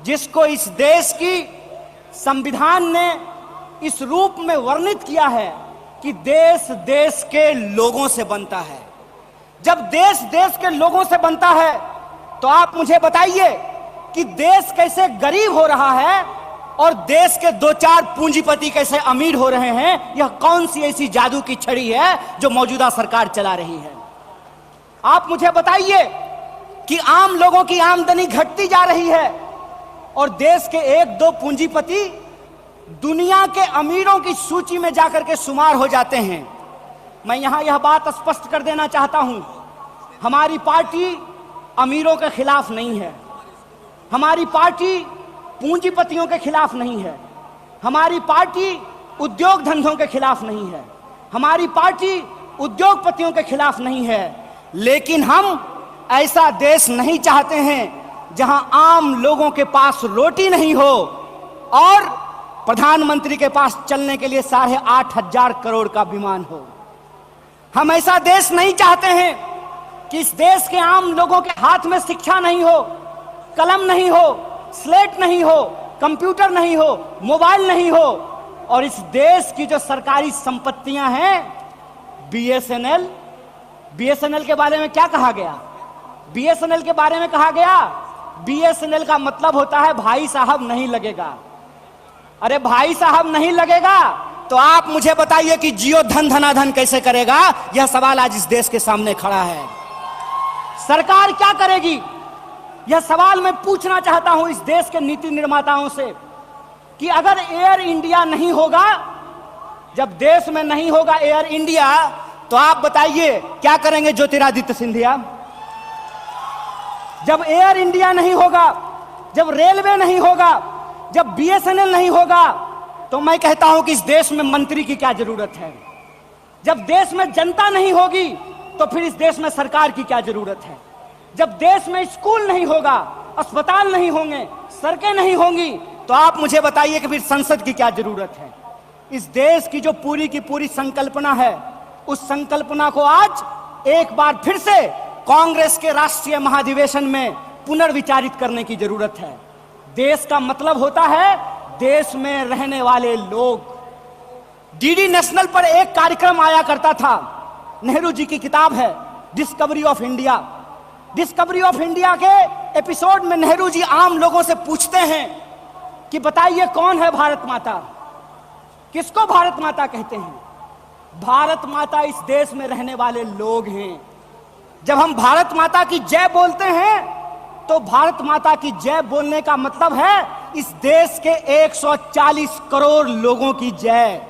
जिसको इस देश की संविधान ने इस रूप में वर्णित किया है कि देश देश के लोगों से बनता है। जब देश देश के लोगों से बनता है तो आप मुझे बताइए कि देश कैसे गरीब हो रहा है और देश के दो चार पूंजीपति कैसे अमीर हो रहे हैं। यह कौन सी ऐसी जादू की छड़ी है जो मौजूदा सरकार चला रही है? आप मुझे बताइए कि आम लोगों की आमदनी घटती जा रही है और देश के एक दो पूंजीपति दुनिया के अमीरों की सूची में जाकर के शुमार हो जाते हैं। मैं यहां यह बात स्पष्ट कर देना चाहता हूं, हमारी पार्टी अमीरों के खिलाफ नहीं है, हमारी पार्टी पूंजीपतियों के खिलाफ नहीं है, हमारी पार्टी उद्योग धंधों के खिलाफ नहीं है, हमारी पार्टी उद्योगपतियों के खिलाफ नहीं है। लेकिन हम ऐसा देश नहीं चाहते हैं जहां आम लोगों के पास रोटी नहीं हो और प्रधानमंत्री के पास चलने के लिए 8,500 करोड़ का विमान हो। हम ऐसा देश नहीं चाहते हैं कि इस देश के आम लोगों के हाथ में शिक्षा नहीं हो, कलम नहीं हो, स्लेट नहीं हो, कंप्यूटर नहीं हो, मोबाइल नहीं हो और इस देश की जो सरकारी संपत्तियां हैं, बीएसएनएल के बारे में क्या कहा गया? बीएसएनएल के बारे में कहा गया बीएसएनएल का मतलब होता है भाई साहब नहीं लगेगा। अरे भाई साहब नहीं लगेगा तो आप मुझे बताइए कि जियो धन धनाधन कैसे करेगा? यह सवाल आज इस देश के सामने खड़ा है। सरकार क्या करेगी? यह सवाल मैं पूछना चाहता हूं इस देश के नीति निर्माताओं से कि अगर एयर इंडिया नहीं होगा, जब देश में नहीं होगा एयर इंडिया, तो आप बताइए क्या करेंगे ज्योतिरादित्य सिंधिया? जब एयर इंडिया नहीं होगा, जब रेलवे नहीं होगा, जब बीएसएनएल नहीं होगा, तो मैं कहता हूं कि इस देश में मंत्री की क्या जरूरत है? जब देश में जनता नहीं होगी तो फिर इस देश में सरकार की क्या जरूरत है? जब देश में स्कूल नहीं होगा, अस्पताल नहीं होंगे, सड़कें नहीं होंगी, तो आप मुझे बताइए कि फिर संसद की क्या जरूरत है? इस देश की जो पूरी की पूरी संकल्पना है, उस संकल्पना को आज एक बार फिर से कांग्रेस के राष्ट्रीय महाधिवेशन में पुनर्विचारित करने की जरूरत है। देश का मतलब होता है देश में रहने वाले लोग। डीडी नेशनल पर एक कार्यक्रम आया करता था, नेहरू जी की किताब है discovery of India. Discovery of India के एपिसोड में नेहरू जी आम लोगों से पूछते हैं कि बताइए कौन है भारत माता? किसको भारत माता कहते हैं? भारत माता इस देश में रहने वाले लोग हैं। जब हम भारत माता की जय बोलते हैं तो भारत माता की जय बोलने का मतलब है इस देश के 140 करोड़ लोगों की जय।